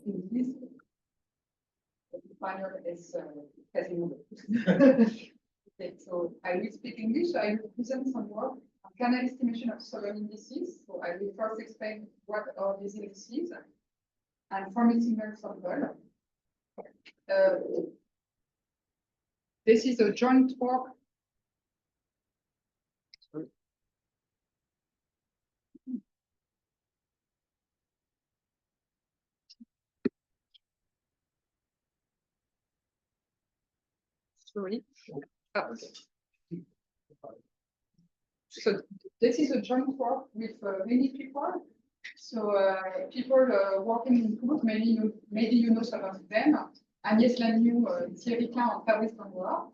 in this panel is Quasimodo. Okay, so I will speak English. I will present some work on canal estimation of Sobol indices. So I will first explain what are these indices and from a single sample. This is a joint work. Sorry. Oh. So this is a joint work with many people. So people working in group, maybe you know some of them. Agnès Lagnou, Thierry Klein en Paris Noir,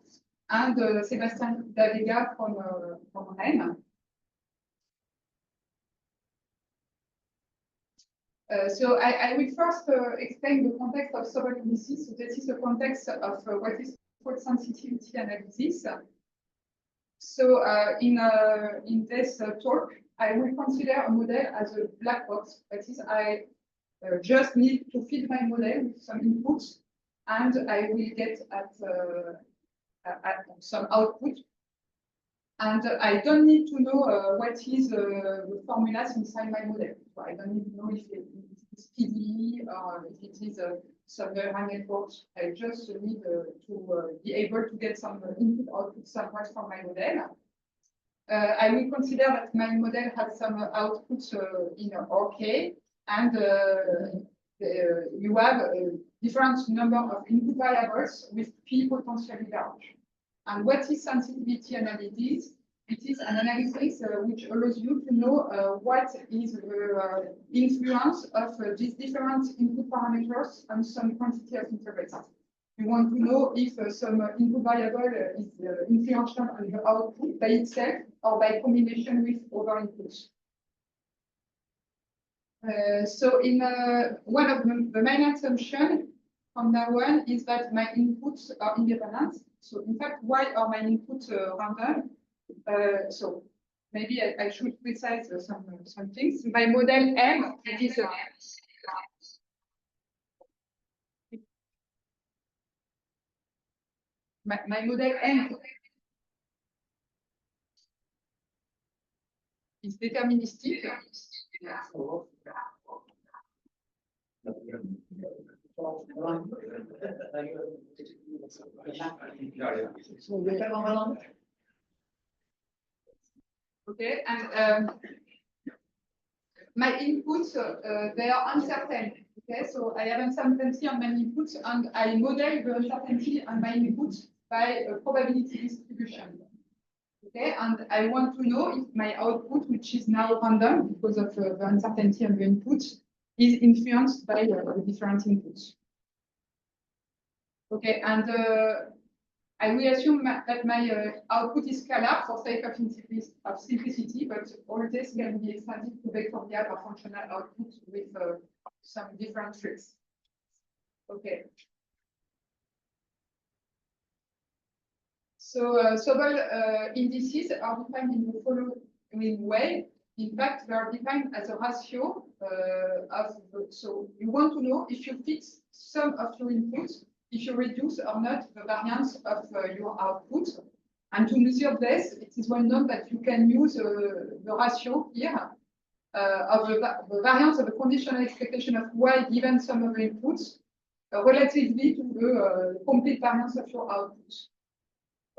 and Sébastien Davega from Rennes. So I will first explain the context of Sobol indices. So this is the context of what is called sensitivity analysis. So in this talk, I will consider a model as a black box. That is, I just need to feed my model with some inputs, and I will get at some output. And I don't need to know what is the formulas inside my model. So I don't need to know if it is PDE or if it is some network. I just need to be able to get some input-output somewhere from my model. I will consider that my model has some outputs in OK, and you have a different number of input variables with P potentially large. And what is sensitivity analysis? It is an analysis which allows you to know what is the influence of these different input parameters on some quantity of intervals. You want to know if some input variable is influential on the output by itself or by combination with other inputs. So in one of the main assumptions from now on is that my inputs are independent. So in fact, why are my inputs random? So maybe I should precise some things. My model M, it is my model M is deterministic. Okay, and my inputs, they are uncertain. Okay, so I have uncertainty on my inputs, and I model the uncertainty on my inputs by a probability distribution. Okay, and I want to know if my output, which is now random because of the uncertainty on the input, is influenced by the different inputs. Okay, and I will assume that my output is scalar for sake of simplicity, but all this can be extended to vectorial or functional output with some different tricks. Okay. So Sobol indices are defined in the following way. In fact, they are defined as a ratio of, so you want to know if you fix some of your inputs, if you reduce or not the variance of your output. And to measure this, it is well known that you can use the ratio here of the variance of the conditional expectation of y given some of the inputs relatively to the complete variance of your output.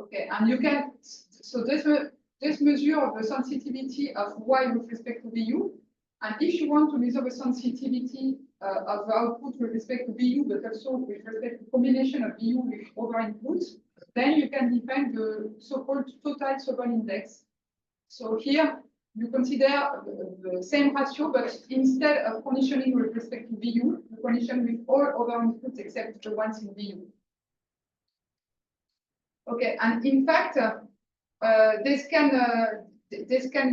Okay, and you can, so this measure of the sensitivity of y with respect to VU. And if you want to measure the sensitivity of the output with respect to VU, but also with respect to combination of VU with other inputs, then you can define the so-called total Sobol index. So here you consider the same ratio, but instead of conditioning with respect to VU, you condition with all other inputs except the ones in VU. Okay, and in fact, this can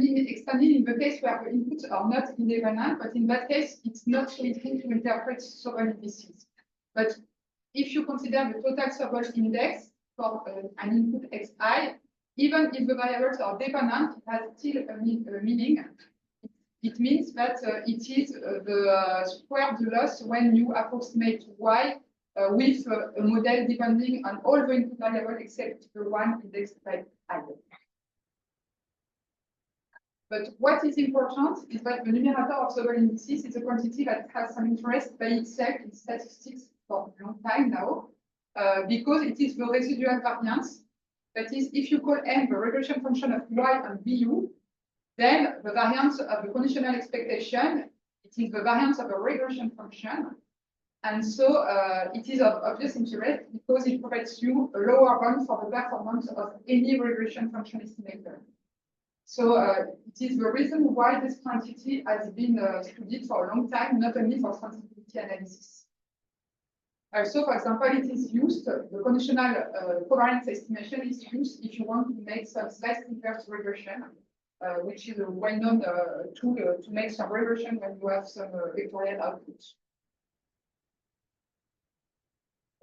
be extended in the case where the inputs are not independent, but in that case, it's not so easy to interpret Sobol indices. But if you consider the total Sobol index for an input xi, even if the variables are dependent, it has still a meaning. it means that it is the square of the loss when you approximate y with a model depending on all the input variables except the one indexed by I. But what is important is that the numerator of Sobol indices is a quantity that has some interest by itself in statistics for a long time now, because it is the residual variance. That is, if you call M the regression function of Y and BU, then the variance of the conditional expectation, it is the variance of a regression function. And so it is of obvious interest because it provides you a lower bound for the performance of any regression function estimator. So it is the reason why this quantity has been studied for a long time, not only for sensitivity analysis. Also, for example, it is used, the conditional covariance estimation is used if you want to make some slice inverse regression, which is a well-known tool to make some regression when you have some vectorial output.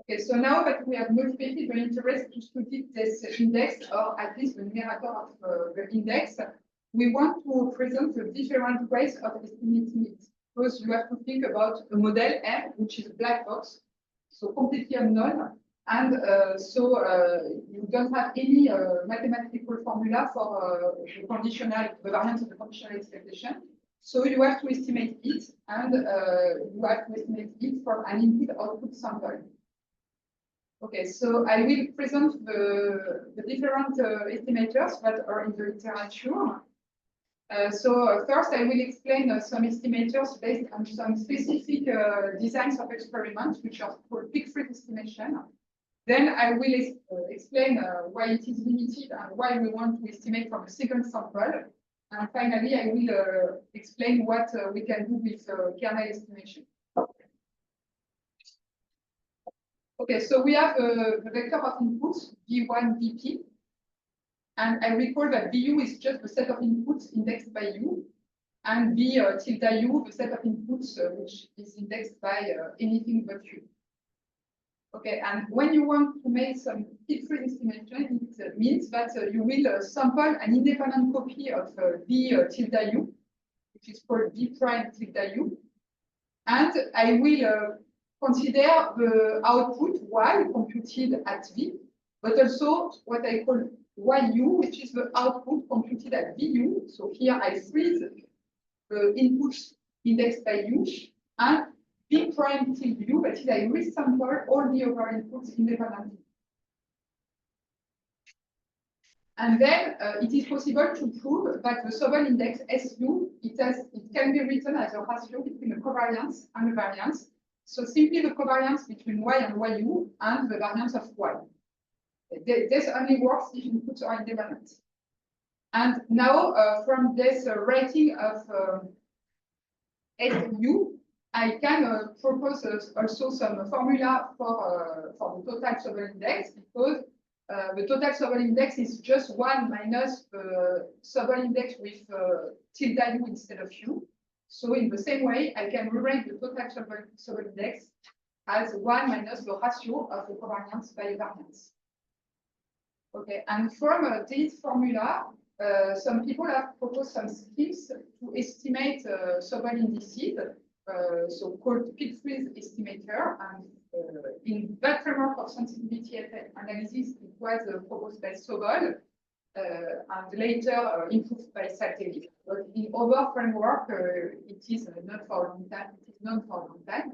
Okay, so now that we have motivated the interest to study this index, or at least the numerator of the index, we want to present the different ways of estimating it. Because you have to think about a model M, which is a black box, so completely unknown, and you don't have any mathematical formula for the conditional, the variance of the conditional expectation. So you have to estimate it, and you have to estimate it from an input-output sample. Okay, so I will present the different estimators that are in the literature. First, I will explain some estimators based on some specific designs of experiments, which are called peak-freeze estimation. Then I will explain why it is limited and why we want to estimate from a second sample. And finally, I will explain what we can do with kernel estimation. Okay, so we have the vector of inputs, V1, Vp. And I recall that VU is just the set of inputs indexed by U, and V tilde U, the set of inputs which is indexed by anything but U. Okay, and when you want to make some peak-freeze estimation, it means that you will sample an independent copy of V tilde U, which is called V prime tilde U, and I will consider the output Y computed at V, but also what I call YU, which is the output computed at VU. So here I freeze the inputs indexed by U, and V prime tilde U, that is, I resample all the other inputs independently. And then it is possible to prove that the Sobol index SU, it can be written as a ratio between a covariance and a variance. So simply the covariance between Y and YU and the variance of Y. This only works if inputs are independent. And now from this rating of SU, I can propose also some formula for the total Sobol index, because the total Sobol index is just 1 minus the Sobol index with tilde U instead of U. So in the same way, I can rewrite the total Sobol index as 1 minus the ratio of the covariance by variance. Okay, and from this formula, some people have proposed some schemes to estimate Sobol indices, so-called peak-freeze estimator. And in that framework of sensitivity analysis, it was proposed by Sobol, and later improved by Satellite. But in other framework, it is not for a long time. It is known for a long time.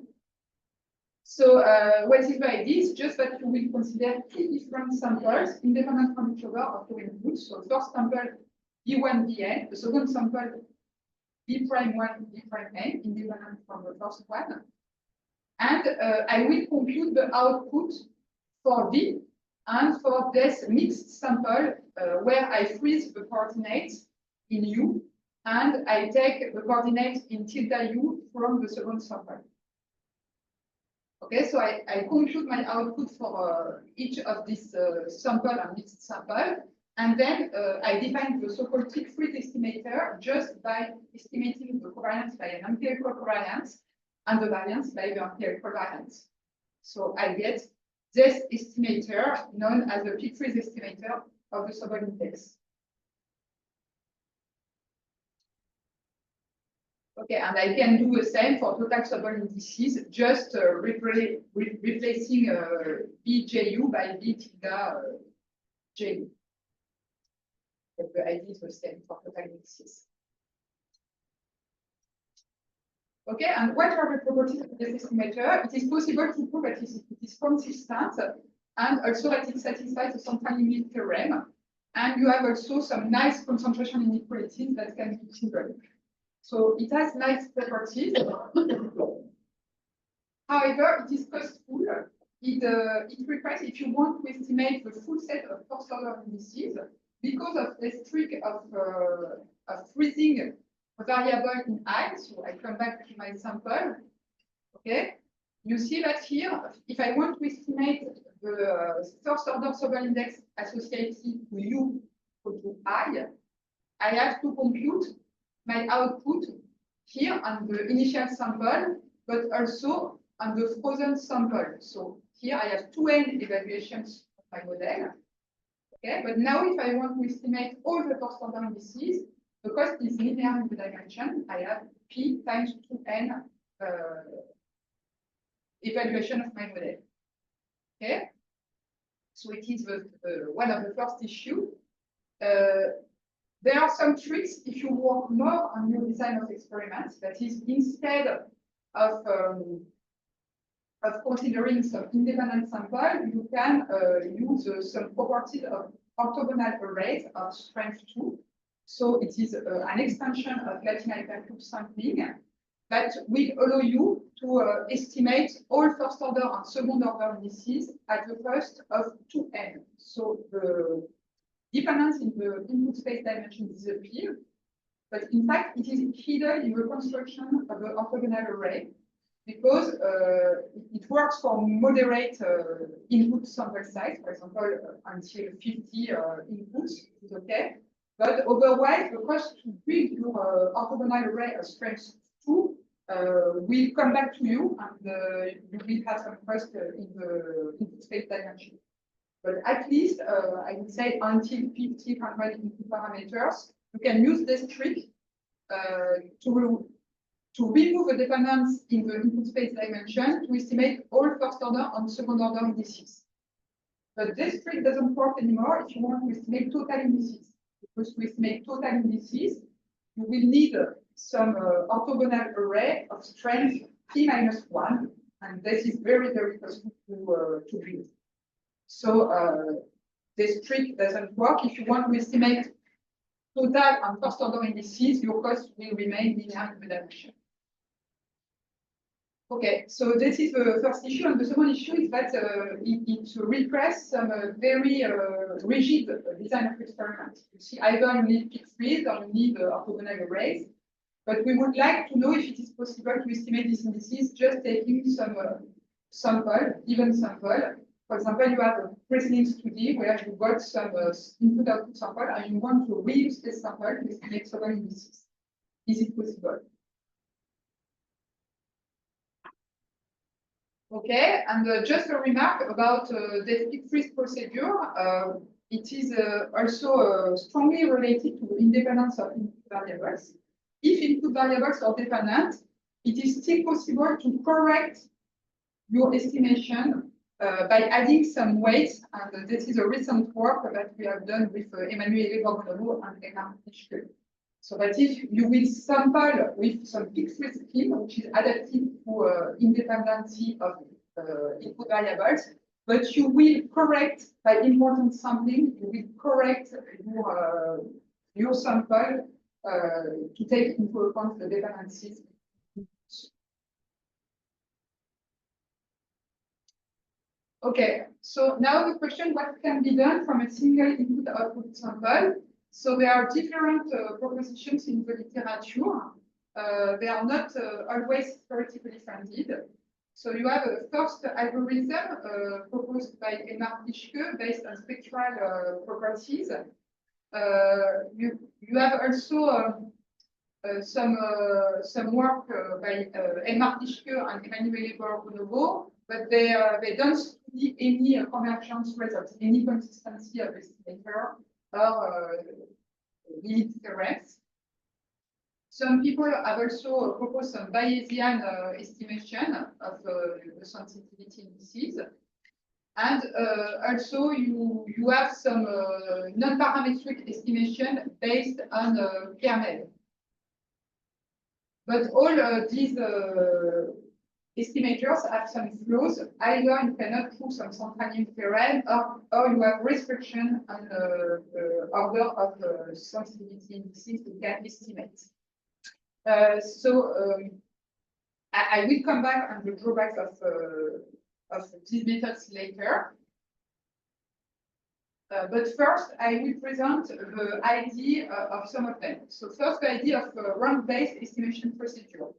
So what is the idea is just that you will consider 3 different samples independent from each other of your inputs. So first sample V1, Vn, the second sample V prime 1, V prime n, independent from the first one. And I will compute the output for V and for this mixed sample where I freeze the coordinates in U and I take the coordinates in tilde U from the second sample. Okay, so I compute my output for each of these sample and mixed sample, and then I define the so-called peak-freeze estimator just by estimating the covariance by an empirical covariance and the variance by the empirical variance. So I get this estimator known as the peak-freeze estimator of the Sobol index. Okay, and I can do the same for total Sobol indices, just replacing BJU by B tilde JU. But the idea is the same for total indices. Okay, and what are the properties of this estimator? It is possible to prove that it is consistent and also that it satisfies the central limit theorem. And you have also some nice concentration inequalities that can be triggered. So it has nice properties. However, it is costful. It requires, if you want to estimate the full set of first-order indices, because of this trick of freezing a variable in I, so I come back to my sample. Okay, you see that here, if I want to estimate the first-order Sobol index associated to U equal to I have to compute my output here on the initial sample, but also on the frozen sample. So here I have 2n evaluations of my model. Okay, but now if I want to estimate all the first order indices, the cost is linear in the dimension. I have p times 2n evaluation of my model. Okay, so it is one of the first issue. There are some tricks if you work more on your design of experiments. That is, instead of considering some independent sample, you can use some properties of orthogonal arrays of strength 2. So it is an extension of Latin hypercube sampling that will allow you to estimate all first order and second order indices at the cost of 2n. So the dependence in the input space dimension disappears, but in fact it is hidden in the construction of the orthogonal array because it works for moderate input sample size, for example, until 50 inputs is okay. But otherwise, the cost to build your orthogonal array of strength 2 will come back to you, and you will have some cost in the input space dimension. But at least, I would say until 50, 100 input parameters, you can use this trick to remove a dependence in the input space dimension to estimate all first order and second order indices. But this trick doesn't work anymore if you want to estimate total indices. Because to estimate total indices, you will need some orthogonal array of strength p minus 1, and this is very, very costly to build. So this trick doesn't work. If you want to estimate total and first order indices, your cost will remain linear in the dimension. Okay, so this is the first issue, and the second issue is that it requires some very rigid design of experiments. You see, either you need peak freeze or you need orthogonal arrays, but we would like to know if it is possible to estimate these indices just taking some given sample. For example, you have a preceding study where you got some input-output sample and you want to reuse this sample to estimate several indices. Is it possible? Okay, and just a remark about the peak freeze procedure. It is also strongly related to the independence of input variables. If input variables are dependent, it is still possible to correct your estimation by adding some weights, and this is a recent work that we have done with Université Grenoble Alpes and Clémentine. So that if you will sample with some peak freeze scheme, which is adapted to independency of input variables, but you will correct by important sampling, you will correct your sample to take into account the dependencies. Okay, so now the question, what can be done from a single input-output sample? So there are different propositions in the literature. They are not always theoretically funded. So you have a first algorithm proposed by Elmar Tischke based on spectral properties. You have also some work by Elmar Tischke and Université Grenoble, but they don't study any convergence results, any consistency of estimator or limit theorems. Some people have also proposed some Bayesian estimation of the sensitivity indices. And also you have some non-parametric estimation based on kernel. But all these estimators have some flaws. Either you cannot prove some central limit theorem, or you have restriction on the order of sensitivity indices you can estimate. I will come back on the drawbacks of these methods later. But first, I will present the idea of some of them. So first, the idea of rank-based estimation procedure.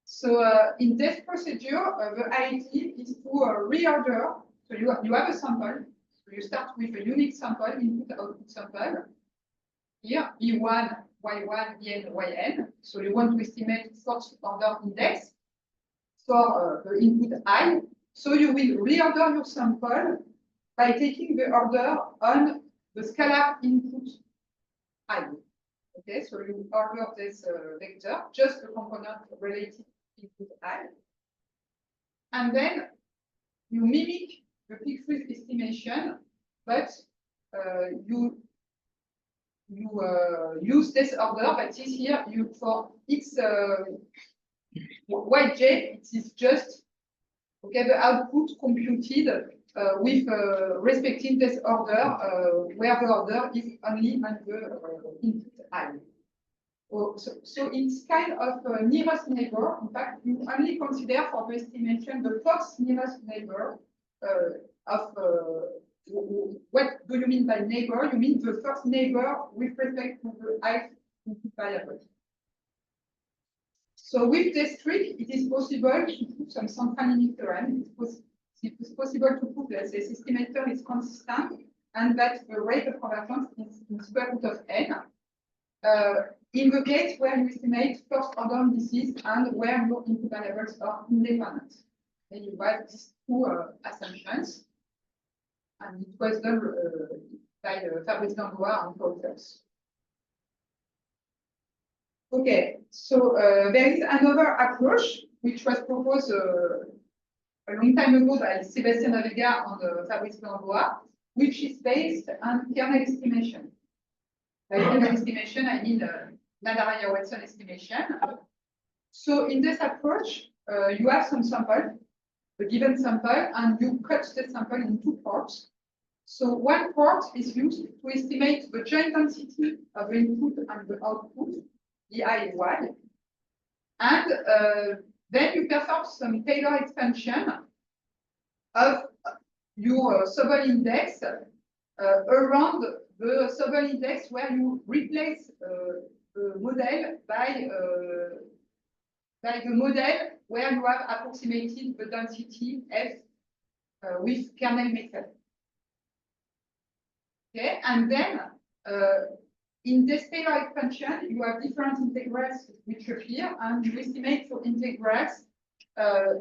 So in this procedure, the idea is to reorder. So you have a sample. So you start with a unique sample, input-output sample. Here, E1, Y1, En, Yn. So you want to estimate first order index for the input I. So you will reorder your sample by taking the order on the scalar input I. Okay, so you order this vector, just the component related to input I. And then you mimic the peak freeze estimation, but you use this order, but is here for its Yj, it is just okay the output computed with respecting this order, where the order is only on the input I. So it's kind of nearest neighbor. In fact, you only consider for the estimation the first nearest neighbor of what do you mean by neighbor? You mean the first neighbor with respect to the ith input variable. So with this trick, it is possible to prove some central limit theorem. It is possible to prove that this estimator is consistent and that the rate of convergence is in square root of n. In the case where you estimate first order indices and where your input variables are independent. And you have these two assumptions. And it was done by Fabrice Langlois and co-authors. Okay, so there is another approach which was proposed a long time ago by Sébastien Navega and Fabrice Langlois, which is based on kernel estimation. By kernel estimation, I mean Nadaraya-Watson estimation. So in this approach, you have some sample, a given sample, and you cut the sample in two parts. So one part is used to estimate the joint density of the input and the output, the I and Y. And then you perform some Taylor expansion of your Sobol index around the Sobol index where you replace the model by the model where you have approximated the density F with kernel method. Okay, and then in this Taylor expansion, you have different integrals which appear, and you estimate your integrals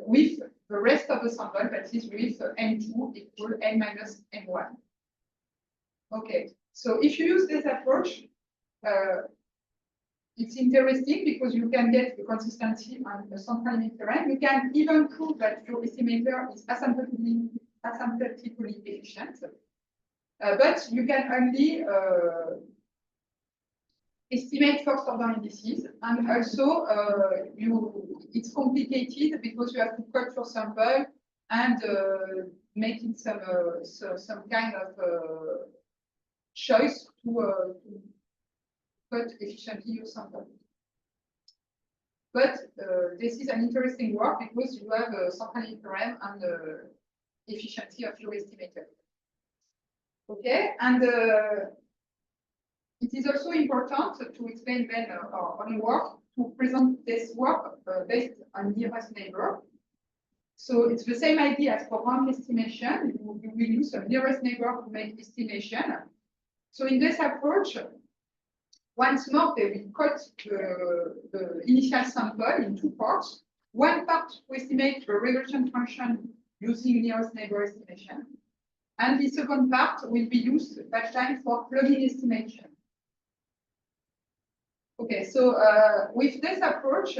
with the rest of the sample, that is with n2 equal n minus n1. Okay, so if you use this approach, it's interesting because you can get the consistency on the central limit theorem. You can even prove that your estimator is asymptotically efficient. But you can only estimate first order indices, and also it's complicated because you have to cut your sample and make it some kind of choice to cut efficiently your sample. But this is an interesting work because you have a central limit theorem and the efficiency of your estimator. Okay, and it is also important to explain then our own work, to present this work based on nearest neighbor. So it's the same idea as for rank estimation. You will use a nearest neighbor to make estimation. So in this approach, once more, they will cut the initial sample in two parts. One part to estimate the regression function using nearest neighbor estimation. And the second part will be used that time for plugin estimation. Okay, so with this approach,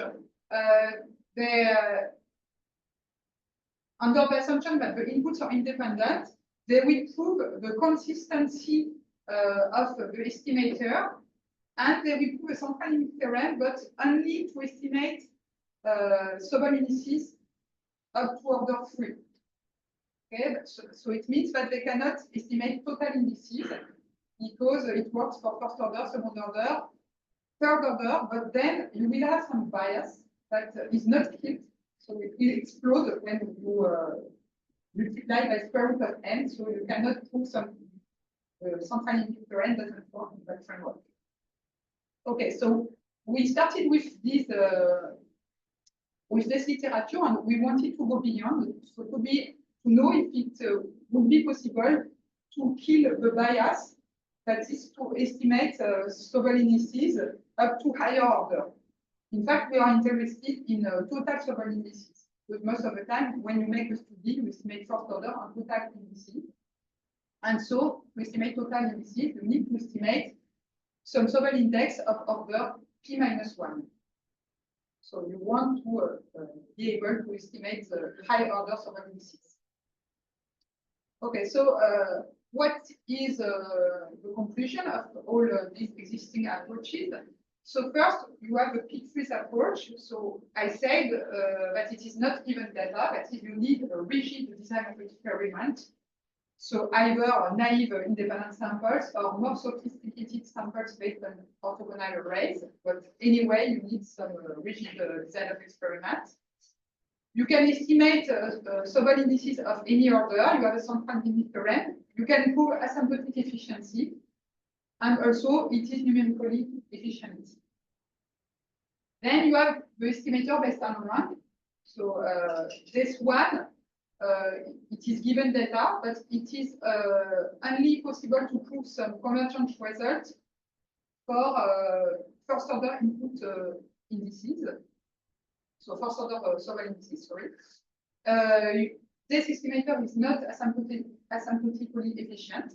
they, under the assumption that the inputs are independent, they will prove the consistency of the estimator, and they will prove a central limit theorem, but only to estimate Sobol indices up to order 3. Okay, so it means that they cannot estimate total indices because it works for first order, second order, third order, but then you will have some bias that is not killed. So it will explode when you multiply by square root of n, so you cannot prove some central limit theorem doesn't work in that framework. Okay, so we started with this literature, and we wanted to go beyond, so to know if it would be possible to kill the bias that is to estimate Sobol indices up to higher order. In fact, we are interested in total Sobol indices, because most of the time, when you make a study, you estimate first order and total indices. And so, to estimate total indices, you need to estimate some Sobol index of order p-1. So you want to be able to estimate the high order Sobol indices. Okay, so what is the conclusion of all these existing approaches? So first, you have a pit freeze approach. So I said that it is not given data, that is, you need a rigid design of experiment. So either naive independent samples or more sophisticated samples based on orthogonal arrays. But anyway, you need some rigid design of experiment. You can estimate Sobol indices of any order. You have a central limit theorem. You can prove asymptotic efficiency. And also, it is numerically efficient. Then you have the estimator based on rank. So this one, it is given data, but it is only possible to prove some convergent results for first order input indices. So first order Sobol indices, sorry. This estimator is not asymptotically efficient.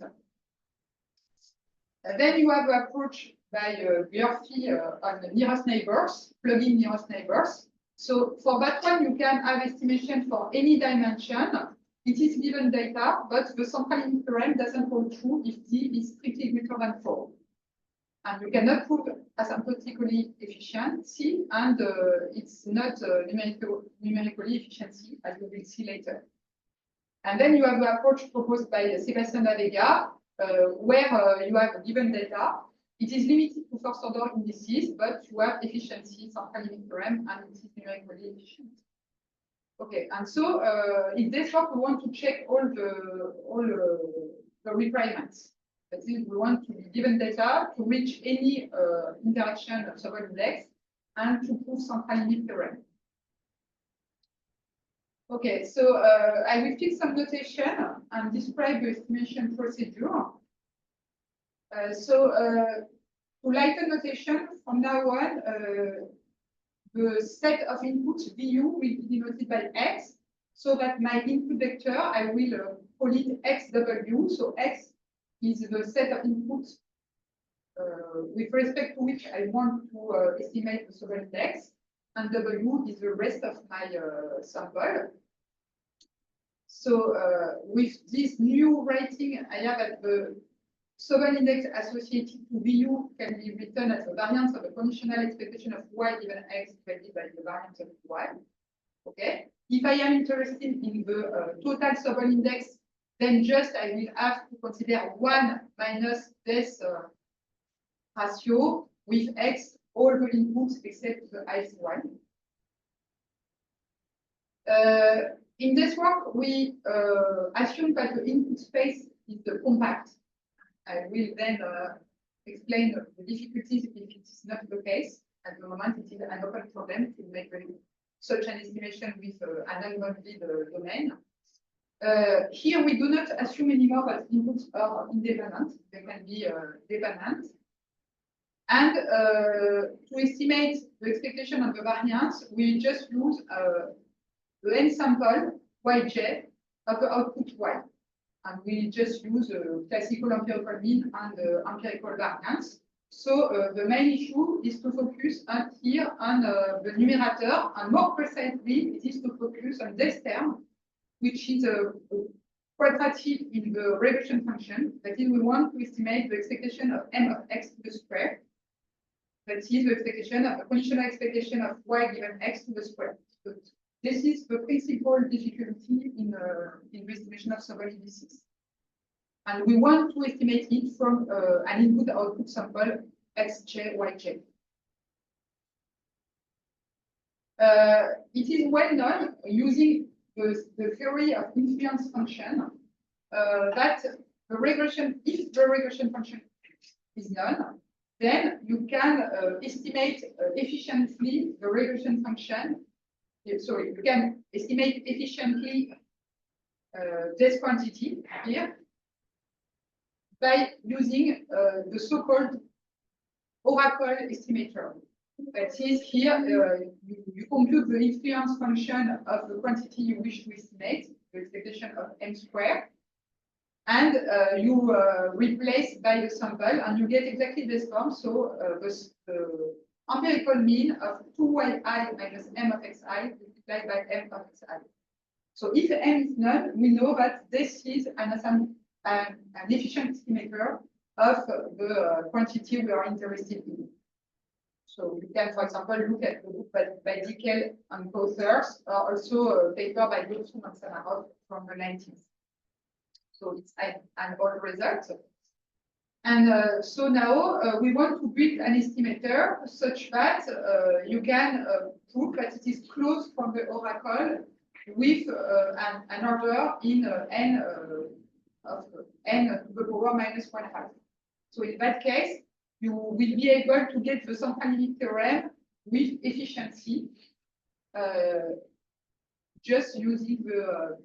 Then you have an approach by Murphy on the nearest neighbors, plugging nearest neighbors. So for that one, you can have estimation for any dimension. It is given data, but the central limit theorem doesn't hold true if d is strictly greater than 4. And you cannot prove asymptotically efficiency, and it's not numerically efficiency, as we will see later. And then you have the approach proposed by Sébastien Davega, where you have given data. It is limited to first order indices, but you have efficiency, central limit theorem, and it is numerically efficient. Okay, and so in this work, we want to check all the requirements. That is, we want to be given data to reach any interaction of Sobol index and to prove central limit theorem. Okay, so I will fix some notation and describe the estimation procedure. To lighten notation, from now on, the set of inputs VU will be denoted by X, so that my input vector, I will call it XW. So X is the set of inputs with respect to which I want to estimate the Sobol index, and W is the rest of my sample. So with this new writing, I have that the Sobol index associated to VU can be written as a variance of the conditional expectation of Y given X divided by the variance of Y. Okay. If I am interested in the total Sobol index, then just I will have to consider 1 minus this ratio with X, all the inputs except the ith one. In this work, we assume that the input space is compact. I will then explain the difficulties if it is not the case. At the moment, it is an open problem to make such an estimation with an unbounded domain. Here, we do not assume anymore that inputs are independent. They can be dependent. And to estimate the expectation of the variance, we just use the n sample Yj of the output Y. And we just use a classical empirical mean and empirical variance. So the main issue is to focus here on the numerator, and more precisely, it is to focus on this term, which is a quadratic in the regression function. That is, we want to estimate the expectation of m of x to the square. That is the expectation of the conditional expectation of y given x to the square. So this is the principal difficulty in the estimation of Sobol indices. And we want to estimate it from an input-output sample xj, yj. It is well known using the theory of influence function that the regression, if the regression function is known, then you can estimate efficiently the regression function. Sorry, you can estimate efficiently this quantity here by using the so-called oracle estimator. That is, here you compute the influence function of the quantity you wish to estimate, the expectation of m squared, and you replace by the sample, and you get exactly this form. So the empirical mean of 2yi minus m of xi multiplied by m of xi. So if m is known, we know that this is an efficient estimator of the quantity we are interested in. So you can, for example, look at the book by Dickel and co-authors, or also a paper by Yosu and Samarov from the 90s. So it's an old result. And so now we want to build an estimator such that you can prove that it is close from the oracle with an order in n of n to the power minus 1/2. So in that case, you will be able to get the centrality theorem with efficiency just using the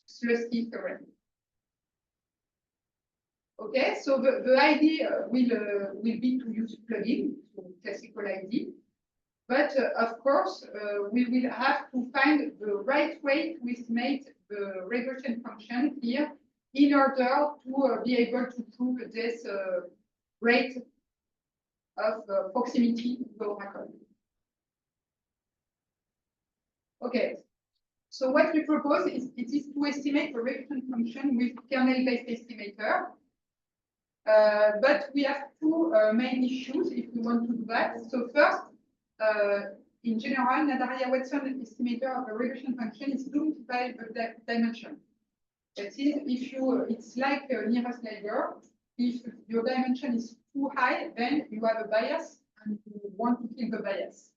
Slutsky theorem. Okay, so the idea will be to use plugin, so classical idea. But of course, we will have to find the right way to estimate the regression function here in order to be able to prove this rate of proximity to the oracle. Okay, so what we propose is to estimate the regression function with kernel-based estimator. But we have two main issues if we want to do that. So first, in general, Nadaria-Watson estimator of a regression function is limited by the dimension. That is, if you, it's like a nearest neighbor. If your dimension is too high, then you have a bias and you want to kill the bias.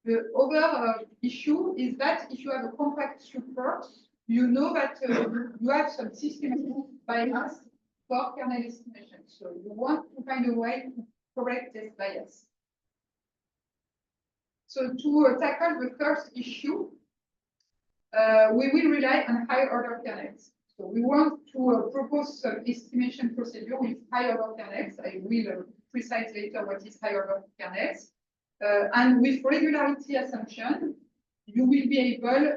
The other issue is that if you have a compact support, you know that you have some systematic bias for kernel estimation. So you want to find a way to correct this bias. So to tackle the first issue, we will rely on high order kernels. So we want to propose some estimation procedure with high order kernels. I will precise later what is high order kernels. And with regularity assumption, you will be able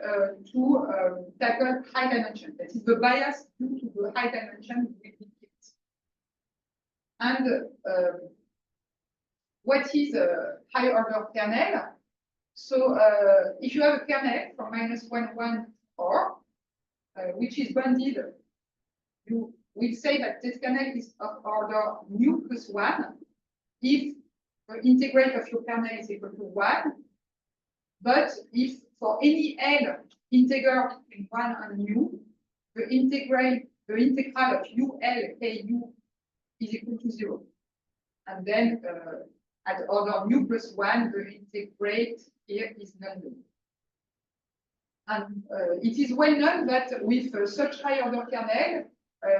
to tackle high dimension. That is, the bias due to the high dimension will be kept. And what is a high order kernel? So if you have a kernel from -1, 1, or which is bounded, you will say that this kernel is of order mu plus 1 if the integrate of your kernel is equal to 1. But if for any L integer between 1 and mu, the integral of UL KU is equal to 0. And then at order mu plus 1, the integrate here is non-null. And it is well known that with such high order kernel,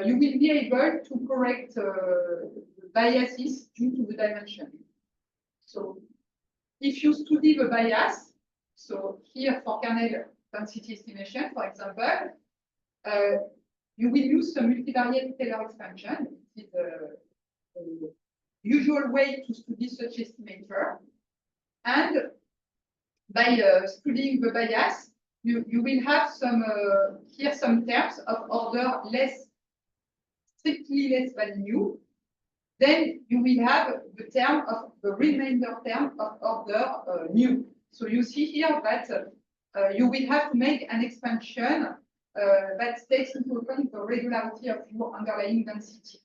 you will be able to correct biases due to the dimension. So if you study the bias, so here for kernel density estimation, for example, you will use some multivariate Taylor expansion. It is the usual way to study such estimator. And by studying the bias, you will have some here some terms of order strictly less than mu. then you will have the term of the remainder term of order mu. So you see here that you will have to make an expansion that takes into account the regularity of your underlying density.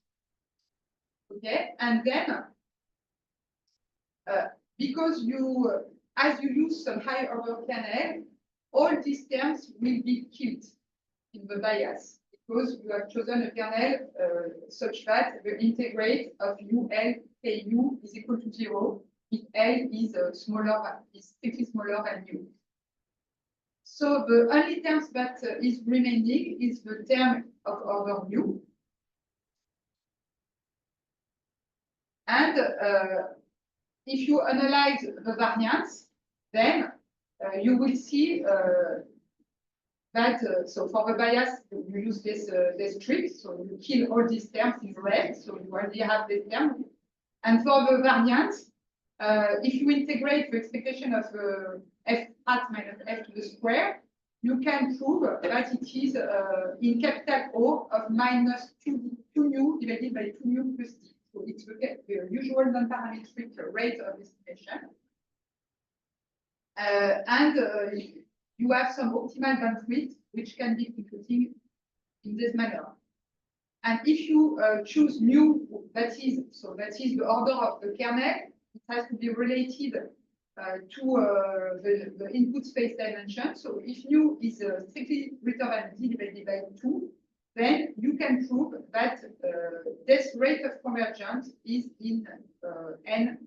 Okay, and then because you, as you use some high order kernel, all these terms will be killed in the bias because you have chosen a kernel such that the integrate of UL KU is equal to 0 if L is strictly smaller than U. So the only terms that is remaining is the term of order mu. And if you analyze the variance, then you will see that so for the bias you use this trick, so you kill all these terms in red, so you already have this term. And for the variance, if you integrate the expectation of f hat minus f to the square, you can prove that it is in capital O of minus 2 nu divided by 2 nu plus d. So it's the usual non-parametric rate of estimation. You have some optimal bandwidth, which can be computing in this manner. And if you choose mu, that is the order of the kernel, it has to be related to the input space dimension. So if mu is strictly greater than d divided by 2, then you can prove that this rate of convergence is in n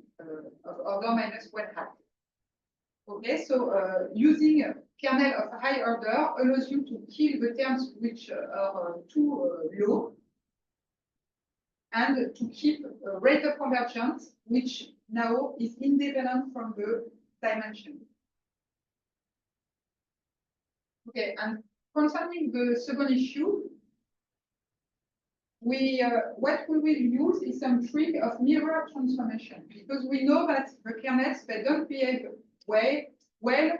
of order minus 1/2. Okay, so using a kernel of high order allows you to kill the terms which are too low and to keep a rate of convergence which now is independent from the dimension. Okay, and concerning the second issue, what we will use is some trick of mirror transformation, because we know that the kernels, they don't behave well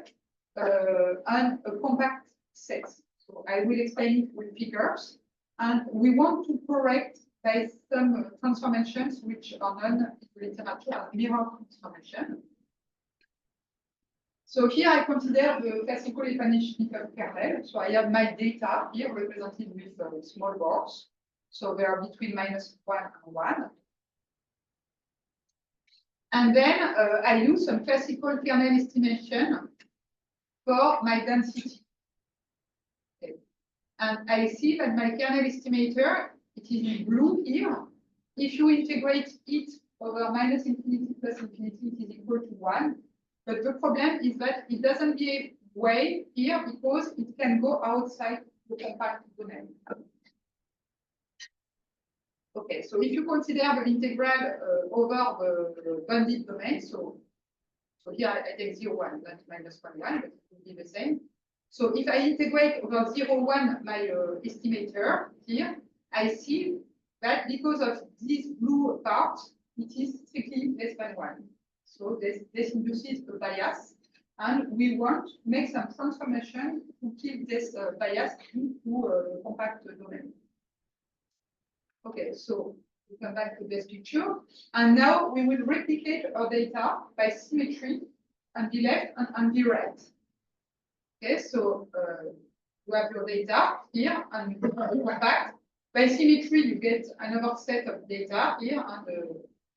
on a compact set. So I will explain it with figures, and we want to correct by some transformations which are known in the literature as mirror transformation. So here I consider the classical definition of kernel. So I have my data here represented with small bars. So they are between -1 and 1. And then I use some classical kernel estimation for my density. Okay. And I see that my kernel estimator, it is in blue here. If you integrate it over -infinity plus infinity, it is equal to 1. But the problem is that it doesn't behave well here because it can go outside the compact domain. Okay, so if you consider the integral over the bounded domain, so here I take 0, 1, not -1, 1, but it will be the same. So if I integrate over 0, 1 my estimator here, I see that because of this blue part, it is strictly less than 1. So this induces a bias, and we want to make some transformation to keep this bias into a compact domain. Okay, so we come back to this picture, and now we will replicate our data by symmetry on the left and on the right. Okay, so you have your data here, and you come back. By symmetry, you get another set of data here and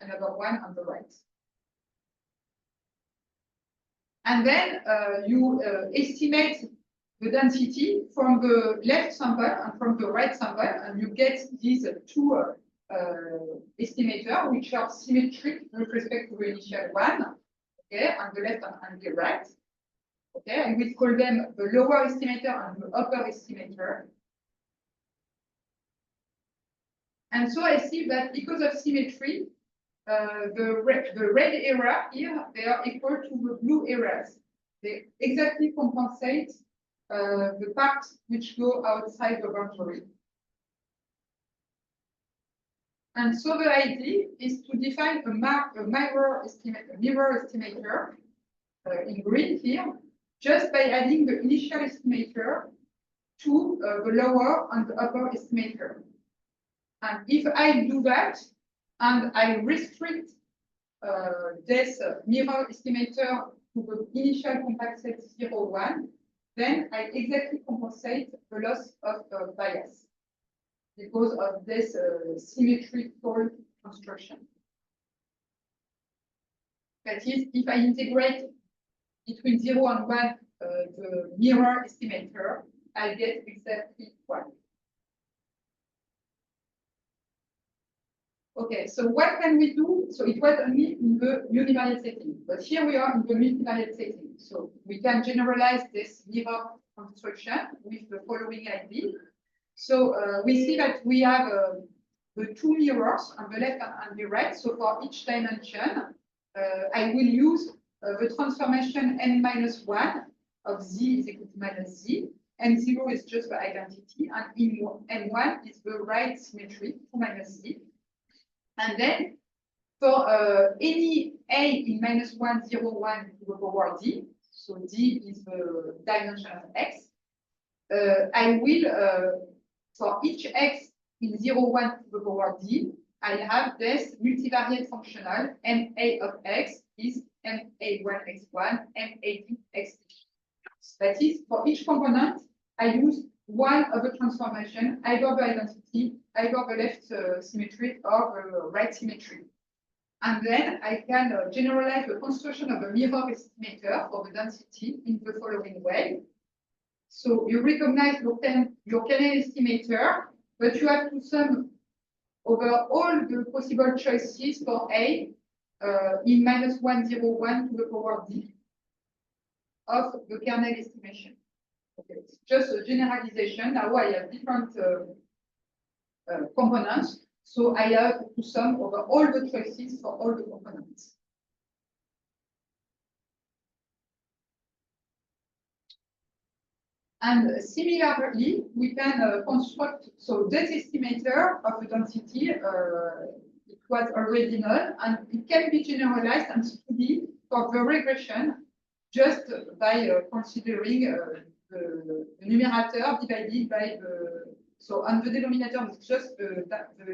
another one on the right. And then you estimate the density from the left sample and from the right sample, and you get these two estimators, which are symmetric with respect to the initial one, okay, on the left and the right. Okay, and we call them the lower estimator and the upper estimator. And so I see that because of symmetry, the red area here, they are equal to the blue areas. They exactly compensate the parts which go outside the boundary. And so the idea is to define a mirror estimator in green here, just by adding the initial estimator to the lower and the upper estimator. And if I do that, and I restrict this mirror estimator to the initial compact set 0, 1, then I exactly compensate the loss of bias because of this symmetrical construction. That is, if I integrate between 0 and 1 the mirror estimator, I get exactly 1. Okay, so what can we do? So it was only in the univariate setting, but here we are in the multivariate setting. So we can generalize this mirror construction with the following idea. So we see that we have the two mirrors on the left and the right. So for each dimension, I will use the transformation n-1 of z is equal to minus z, and 0 is just the identity, and n1 is the right symmetry, 2 minus z. And then for any a in -1, 0, 1 to the power d, so d is the dimension of x, I will, for each x in 0, 1 to the power d, I have this multivariate functional na of x is na1 x1, na2 x2. That is, for each component, I use one of the transformation, either the identity, either the left symmetry or the right symmetry. And then I can generalize the construction of a mirror estimator for the density in the following way. So you recognize your Canel estimator, but you have to sum over all the possible choices for A in -1, 0, 1 to the power d of the kernel estimation. Okay, it's just a generalization. Now I have different components, so I have to sum over all the choices for all the components. And similarly, we can construct, so this estimator of the density, it was already known, and it can be generalized and studied for the regression just by considering the numerator divided by the, so on the denominator is just the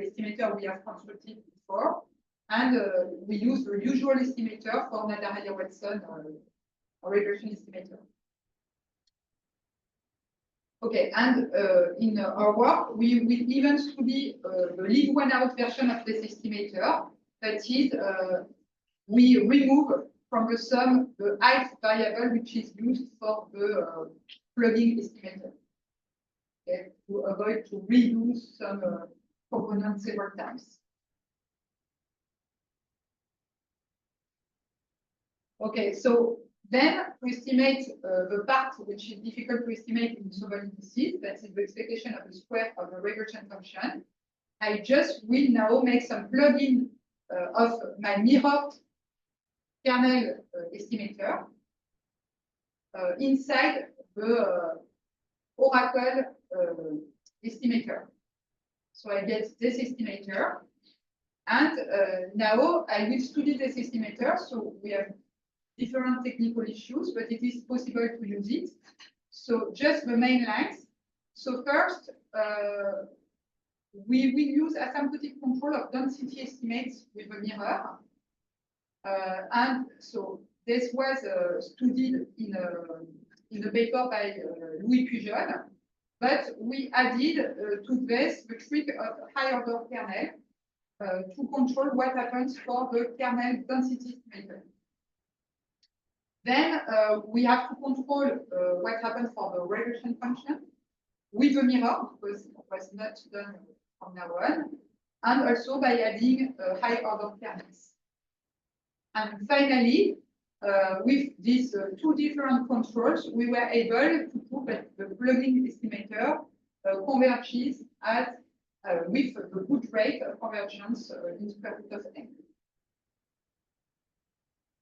estimator we have constructed before, and we use the usual estimator for Nadaraya-Watson regression estimator. Okay, and in our work, we will even study the leave one out version of this estimator. That is, we remove from the sum the height variable which is used for the plugging estimator. Okay, to avoid to redo some components several times. Okay, so then to estimate the part which is difficult to estimate in Sobol indices, that is the expectation of the square of the regression function, I just will now make some plugin of my mirrored kernel estimator inside the Oracle estimator. So I get this estimator, and now I will study this estimator. So we have different technical issues, but it is possible to use it. So just the main lines. So first, we will use asymptotic control of density estimates with a mirror. And so this was studied in a paper by Louis Pujol, but we added to this the trick of higher order kernel to control what happens for the kernel density estimator. Then we have to control what happens for the regression function with the mirror, because it was not done from now on, and also by adding high order kernels. And finally, with these two different controls, we were able to prove that the plugging estimator converges at with the good rate of convergence in square root of n.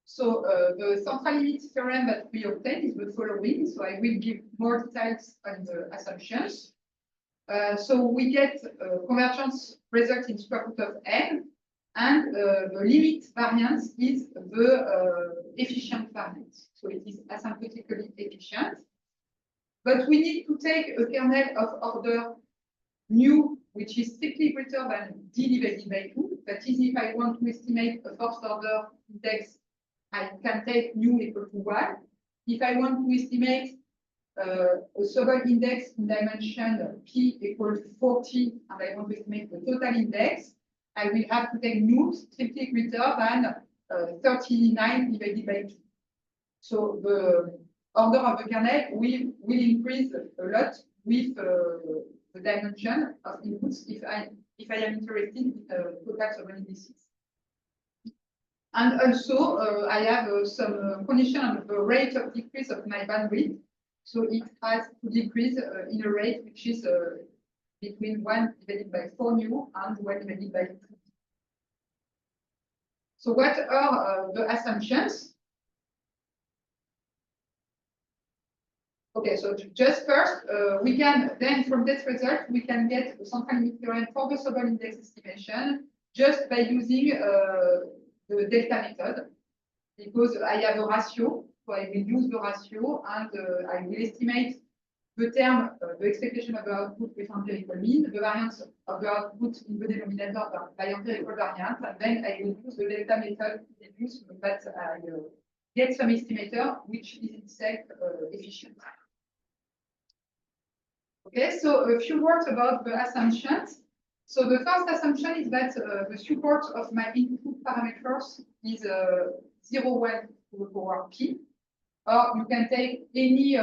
So the central limit theorem that we obtained is the following. So I will give more details on the assumptions. So we get convergence result in square root of n, and the limit variance is the efficient variance. So it is asymptotically efficient. But we need to take a kernel of order nu, which is strictly greater than d divided by 2. That is, if I want to estimate a first order index, I can take nu equal to 1. If I want to estimate a Sobol index in dimension p equals 40, and I want to estimate the total index, I will have to take nu strictly greater than 39 divided by 2. So the order of the kernel will increase a lot with the dimension of inputs if I am interested in total Sobol indices. And also, I have some condition on the rate of decrease of my bandwidth. So it has to decrease in a rate which is between 1 divided by 4 nu and 1 divided by 2. So what are the assumptions? Okay, so just first, we can then from this result, we can get the central limit theorem for the Sobol index estimation just by using the delta method, because I have a ratio, so I will use the ratio and I will estimate the term, the expectation of the output with empirical mean, the variance of the output in the denominator by empirical variance, and then I will use the delta method to deduce that I get some estimator which is itself efficient. Okay, so a few words about the assumptions. So the first assumption is that the support of my input parameters is 0, 1 to the power p, or you can take any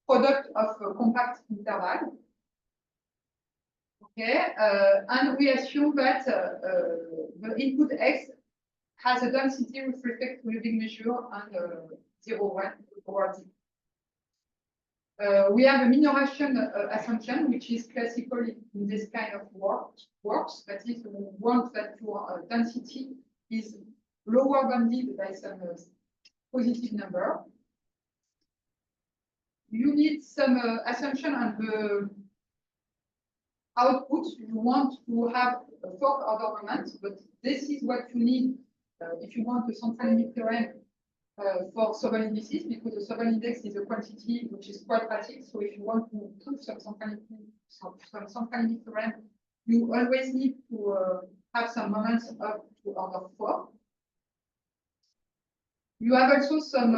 product of a compact interval. Okay, and we assume that the input x has a density with respect to the big measure and 0, 1 to the power d. We have a minoration assumption, which is classical in this kind of works. That is, we want that your density is lower bounded by some positive number. You need some assumption on the output. You want to have a fourth order moment, but this is what you need if you want the central limit theorem for Sobol indices, because the Sobol index is a quantity which is quadratic. So if you want to prove some central limit theorem, you always need to have some moments up to order 4. You have also some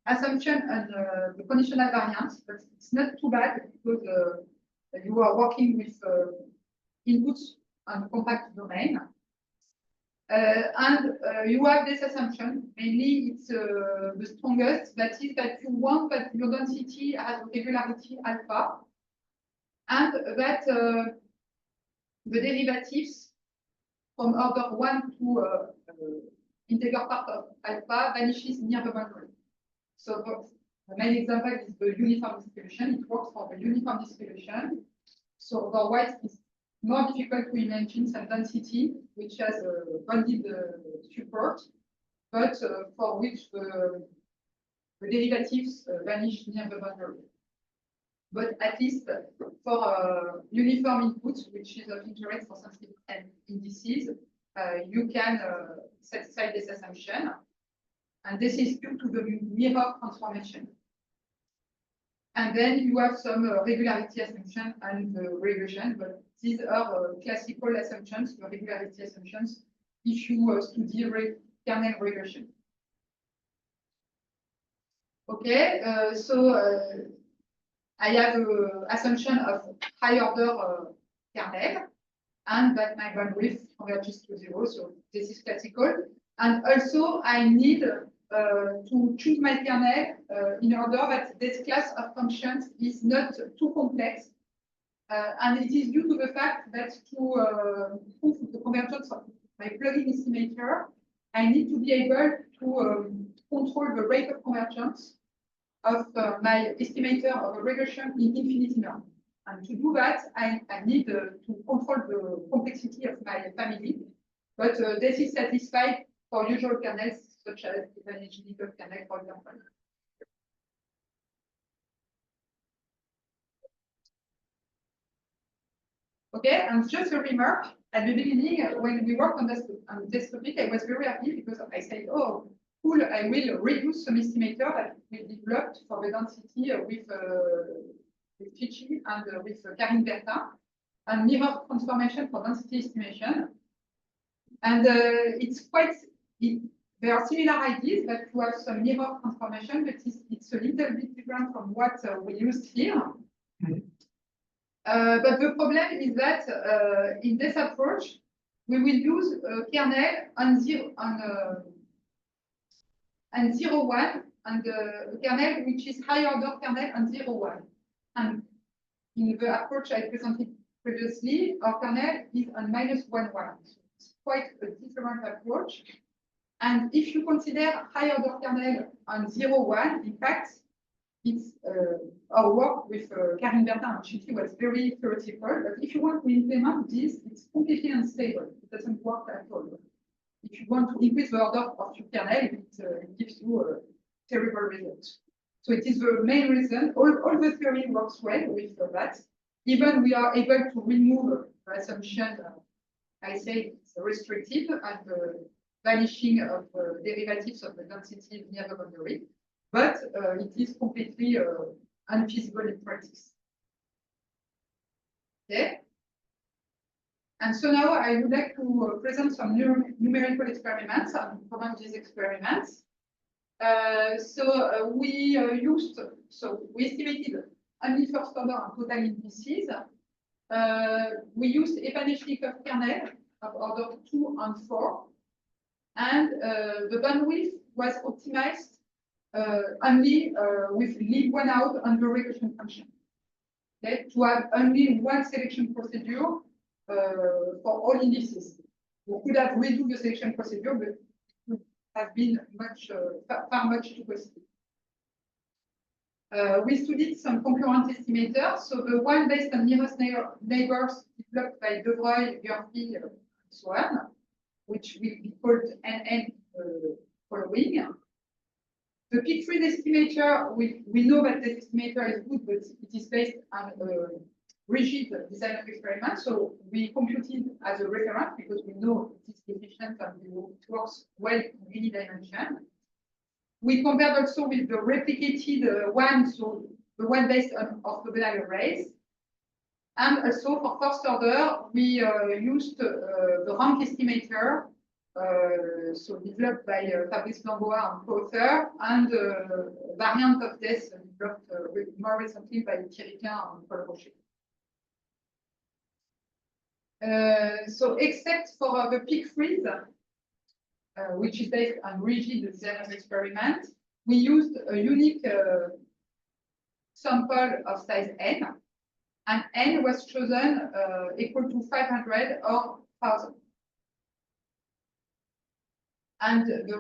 assumption on the conditional variance, but it's not too bad because you are working with inputs on compact domain. And you have this assumption, mainly it's the strongest, that is that you want that your density has regularity alpha, and that the derivatives from order 1 to integer part of alpha vanishes near the boundary. So the main example is the uniform distribution. It works for the uniform distribution. So otherwise, it's more difficult to imagine some density which has a bounded support, but for which the derivatives vanish near the boundary. But at least for uniform inputs, which is of interest for sensitive indices, you can satisfy this assumption. And this is due to the mirror transformation. And then you have some regularity assumption and the regression, but these are classical assumptions, the regularity assumptions, if you study kernel regression. Okay, so I have an assumption of high order kernel, and that my bandwidth converges to 0. So this is classical. And also I need to choose my kernel in order that this class of functions is not too complex. And it is due to the fact that to prove the convergence of my plugin estimator, I need to be able to control the rate of convergence of my estimator of a regression in infinite interval. And to do that, I need to control the complexity of my family. But this is satisfied for usual kernels, such as the Van-Nijinikov kernel, for example. Okay, and just a remark, at the beginning, when we worked on this topic, I was very happy because I said, oh, cool, I will reuse some estimator that we developed for the density with teaching density and with Karine Bertin, and mirror transformation for density estimation. And there are similar ideas, that you have some mirror transformation, but it's a little bit different from what we used here. But the problem is that in this approach, we will use kernel and 0, 1, and the kernel which is higher order kernel and 0, 1. And in the approach I presented previously, our kernel is on -1, 1. So it's quite a different approach. And if you consider higher order kernel on 0, 1, in fact, it's our work with Karine Bertin and Chiti was very theoretical. But if you want to implement this, it's completely unstable. It doesn't work at all. If you want to increase the order of your kernel, it gives you a terrible result. So it is the main reason. All the theory works well with that. Even we are able to remove the assumption, I say it's restrictive, and vanishing of derivatives of the density near the boundary. But it is completely unfeasible in practice. Okay. And so now I would like to present some numerical experiments and comment these experiments. We estimated only first order and total indices. We used Epanechnikov kernel of order 2 and 4, and the bandwidth was optimized only with leave one out on the regression function. Okay? To have only one selection procedure for all indices. We could have redo the selection procedure, but it would have been far much too costly. We studied some concurrent estimators. So the one based on nearest neighbors developed by De Broglie, Gurphy, and so on, which we called NN following. The peak freeze estimator, we know that the estimator is good, but it is based on a rigid design of experiment. So we computed as a reference because we know it is efficient and it works well in any dimension. We compared also with the replicated one, so the one based on orthogonal arrays. And also for first order, we used the rank estimator, so developed by Fabrice Lamboa and co-author, and variant of this developed more recently by Thierry and Paul Rocher. So except for the peak freeze, which is based on rigid design of experiment, we used a unique sample of size n, and n was chosen equal to 500 or 1000. And the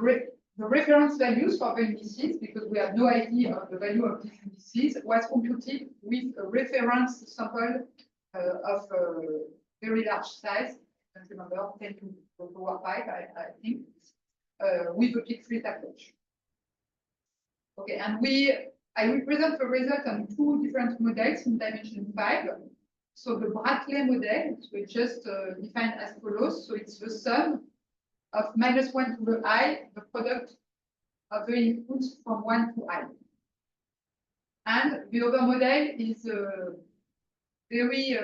reference values for the indices, because we have no idea of the value of these indices, was computed with a reference sample of very large size, I don't remember, 10 to the power 5, I think, with the peak freeze approach. Okay, and I will present the result on 2 different models in dimension 5. So the Brackley model, so it's just defined as follows. So it's the sum of -1 to the I, the product of the inputs from 1 to I. And the other model is a very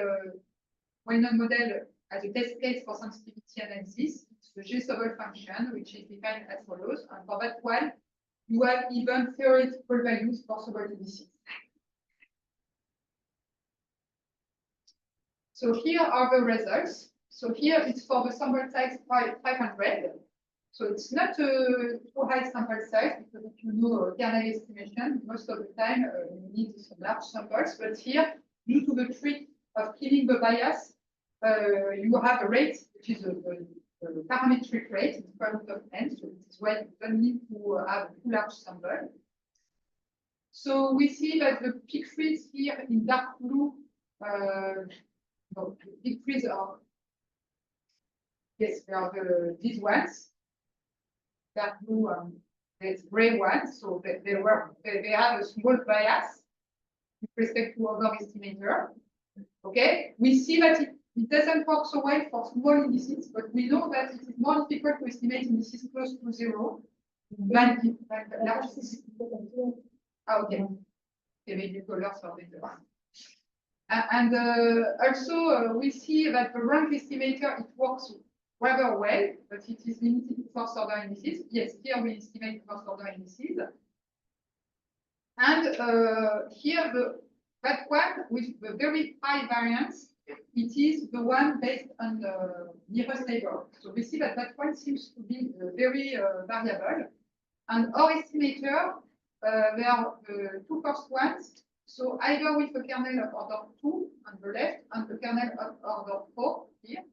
well-known model as a test case for sensitivity analysis. It's the G-Sobol function, which is defined as follows. And for that one, you have even theoretical values for Sobol indices. So here are the results. So here it's for the sample size 500. So it's not a too high sample size, because if you know kernel estimation, most of the time you need some large samples. But here, due to the trick of killing the bias, you have a rate which is a parametric rate in front of n. So this is why you don't need to have a too large sample. So we see that the peak freeze here in dark blue, peak freeze are, yes, they are these ones. Dark blue, there's gray ones, so they have a small bias with respect to other estimator. Okay, we see that it doesn't work so well for small indices, but we know that it is more difficult to estimate indices close to 0 than large. Ah, okay. Okay, maybe colors are better. Also, we see that the rank estimator, it works rather well, but it is limited to first order indices. Yes, here we estimate first order indices. And here, that one with the very high variance, it is the one based on the nearest neighbor. So we see that one seems to be very variable. And our estimator, there are the two first ones. So either with the kernel of order 2 on the left and the kernel of order 4 here.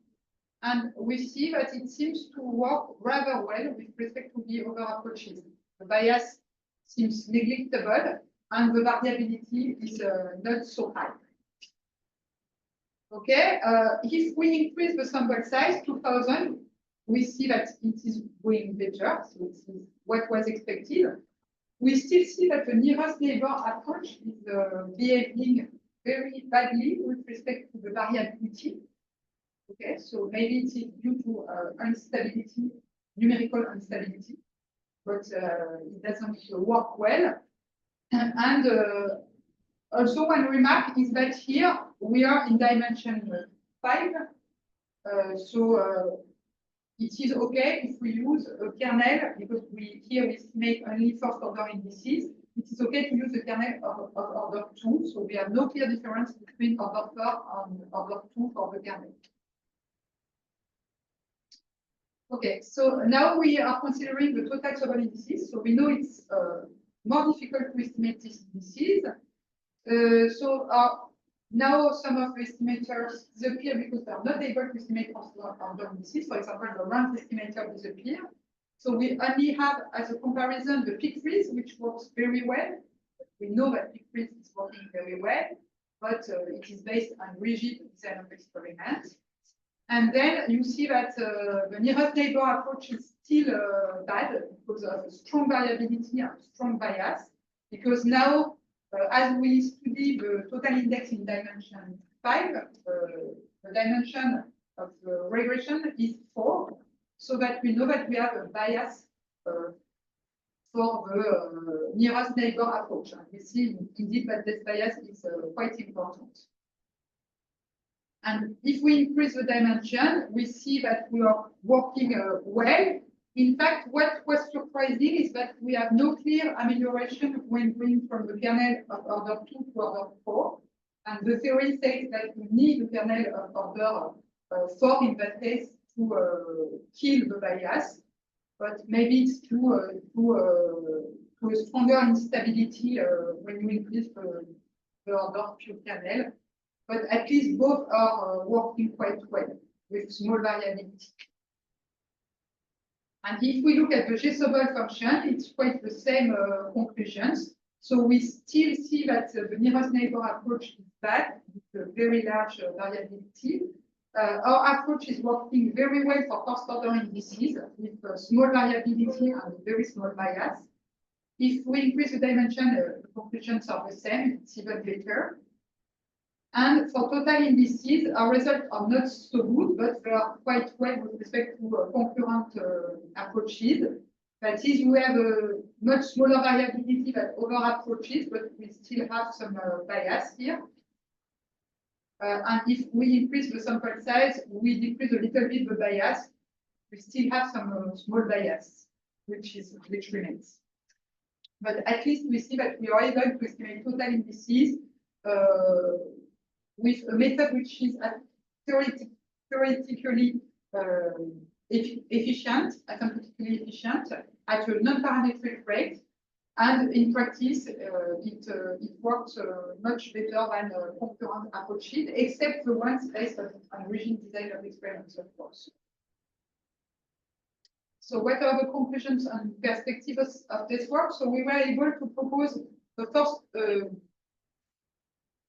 And we see that it seems to work rather well with respect to the other approaches. The bias seems negligible and the variability is not so high. Okay, if we increase the sample size to 2000, we see that it is going better. So it is what was expected. We still see that the nearest neighbor approach is behaving very badly with respect to the variability. Okay, so maybe it is due to instability, numerical instability, but it doesn't work well. And also one remark is that here we are in dimension 5. It is okay if we use a kernel, because here we estimate only first order indices. It is okay to use the kernel of order 2, so we have no clear difference between order 4 and order 2 for the kernel. Okay, so now we are considering the total Sobol indices. So we know it's more difficult to estimate these indices. Now some of the estimators disappear because they are not able to estimate order indices. For example, the rank estimator disappear. So we only have as a comparison the peak freeze, which works very well. We know that peak freeze is working very well, but it is based on rigid design of experiments. And then you see that the nearest neighbor approach is still bad because of strong variability and strong bias. Because now, as we study the total index in dimension 5, the dimension of the regression is 4, so that we know that we have a bias for the nearest neighbor approach. And we see indeed that this bias is quite important. And if we increase the dimension, we see that we are working well. In fact, what was surprising is that we have no clear amelioration when going from the kernel of order 2 to order 4. And the theory says that we need the kernel of order 4 in that case to kill the bias. But maybe it's to a stronger instability when you increase the order 2 kernel. But at least both are working quite well with small variability. And if we look at the Sobol function, it's quite the same conclusions. So we still see that the nearest neighbor approach is bad with a very large variability. Our approach is working very well for first order indices with small variability and very small bias. If we increase the dimension, the conclusions are the same, it's even better. And for total indices, our results are not so good, but they are quite well with respect to concurrent approaches. That is, we have a much smaller variability than other approaches, but we still have some bias here. And if we increase the sample size, we decrease a little bit the bias. We still have some small bias, which remains. But at least we see that we are able to estimate total indices with a method which is theoretically efficient, asymptotically efficient, at a non-parametric rate, and in practice, it works much better than concurrent approaches, except the ones based on rigid design of experiments, of course. So what are the conclusions and perspectives of this work? So we were able to propose the first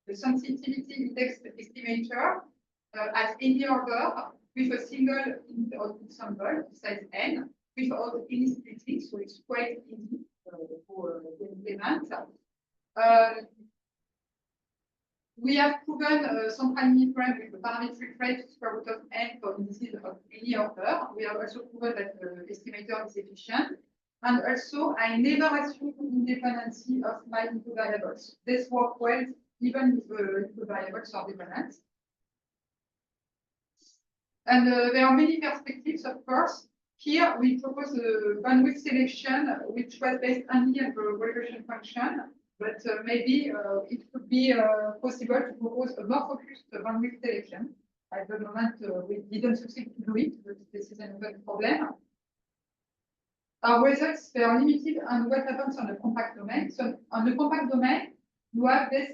the sensitivity index estimator at any order with a single input sample size n without any splitting, so it's quite easy to implement. We have proven central minimum with the parametric rate square root of n for indices of any order. We have also proven that the estimator is efficient. And also, I never assume independency of my input variables. This works well even if the variables are dependent. And there are many perspectives, of course. Here we propose a bandwidth selection, which was based only on the regression function, but maybe it could be possible to propose a more focused bandwidth selection. At the moment, we didn't succeed to do it, but this is another problem. Our results are limited on what happens on a compact domain. So on the compact domain, you have this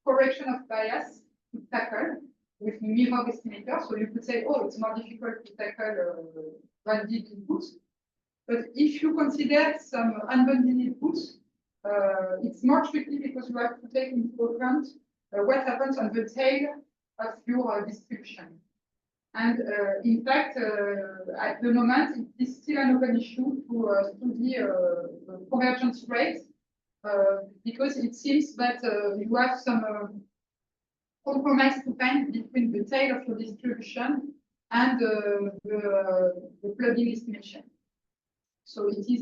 correction of bias to tackle with mirror estimator. So you could say, oh, it's more difficult to tackle banded inputs. But if you consider some unbounded inputs, it's more tricky because you have to take into account what happens on the tail of your distribution. And in fact, at the moment, it is still an open issue to study the convergence rate because it seems that you have some compromise to find between the tail of your distribution and the plugin estimation. So it is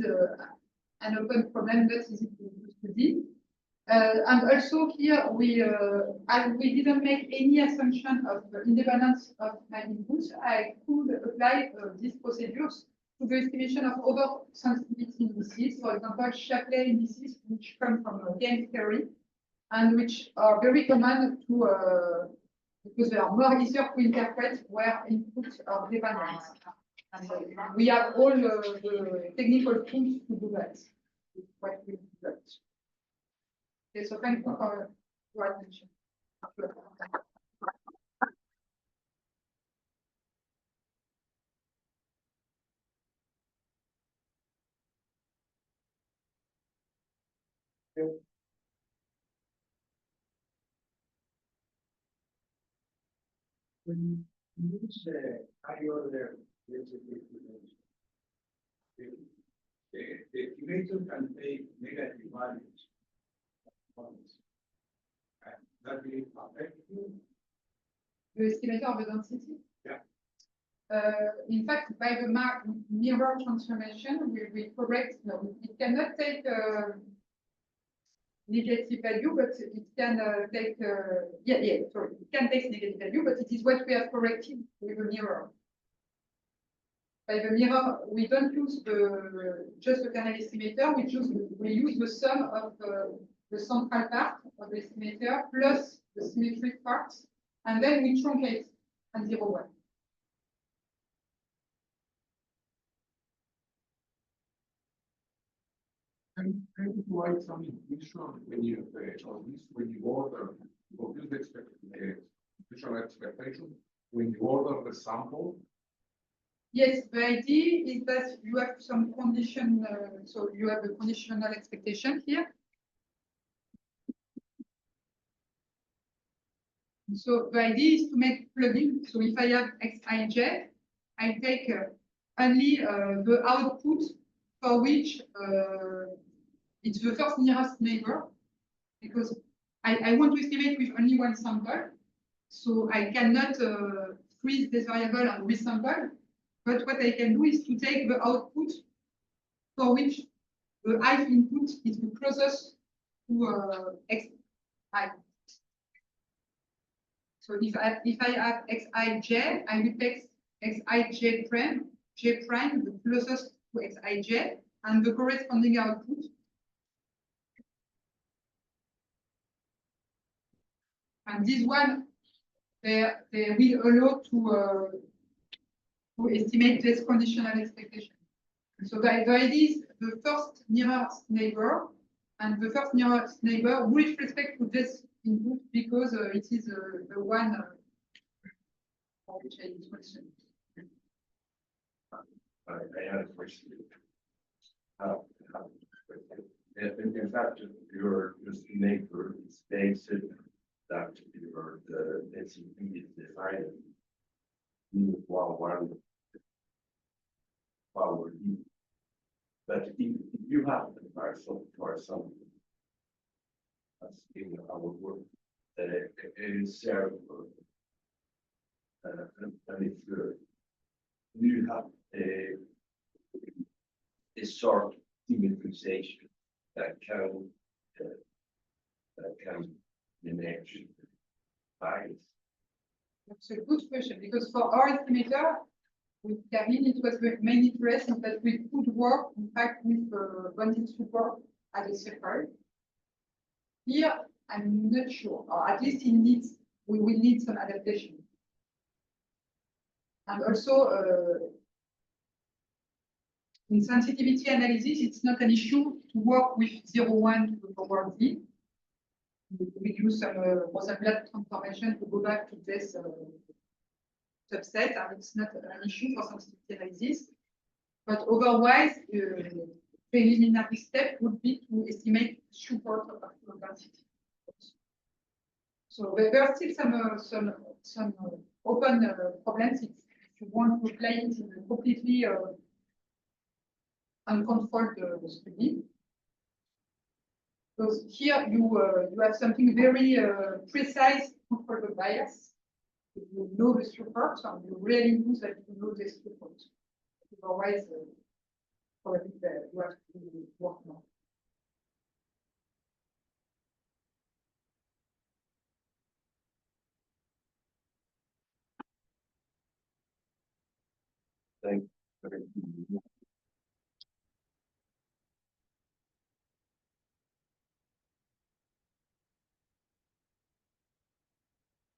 an open problem that is easy to study. And also here, as we didn't make any assumption of the independence of my inputs, I could apply these procedures to the estimation of other sensitivity indices, for example, Shapley indices, which come from game theory, and which are very common to, because they are more easier to interpret where inputs are dependent. And we have all the technical tools to do that. What we do. Okay, so thank you for your attention. When you say higher level, the estimator can take negative values. And that will affect you. The estimator of the density? Yeah. In fact, by the mirror transformation, we correct, no, it cannot take negative value, but it can take, sorry, it can take negative value, but it is what we have corrected with the mirror. By the mirror, we don't use just the kernel estimator, we use the sum of the central part of the estimator plus the symmetric parts, and then we truncate at 0, 1. Can you provide some information when you when you order for this expectation when you order the sample? Yes, the idea is that you have some condition, so you have a conditional expectation here. So the idea is to make plugin. So if I have xij, I take only the output for which it's the first nearest neighbor, because I want to estimate with only one sample. So I cannot freeze this variable and resample. But what I can do is to take the output for which the I input is the closest to xi. So if I have xij, I will take xij prime, j prime, the closest to xij, and the corresponding output. And this one, they will allow to estimate this conditional expectation. So the idea is the first nearest neighbor, and the first nearest neighbor with respect to this input, because it is the one for which I use question. I had a question. In fact, your estimator states that the density is defined while one power D. But if you have the parcel for some as in our work that is and it's good. You have a sort of symmetrization that can image bias? That's a good question, because for our estimator, with Karine, it was the main interest in that we could work, in fact, with bandit support as a separate. Here, I'm not sure, or at least we will need some adaptation. And also, in sensitivity analysis, it's not an issue to work with 0,1 to the power D. We use some Rosenblatt transformation to go back to this subset, and it's not an issue for sensitivity analysis. But otherwise, the preliminary step would be to estimate support of particle density. So there are still some open problems if you want to apply it in a completely uncontrolled study. Because here you have something very precise control the bias. You know the support, and you really use that you know the support. Otherwise, probably you have to work more. Thank you.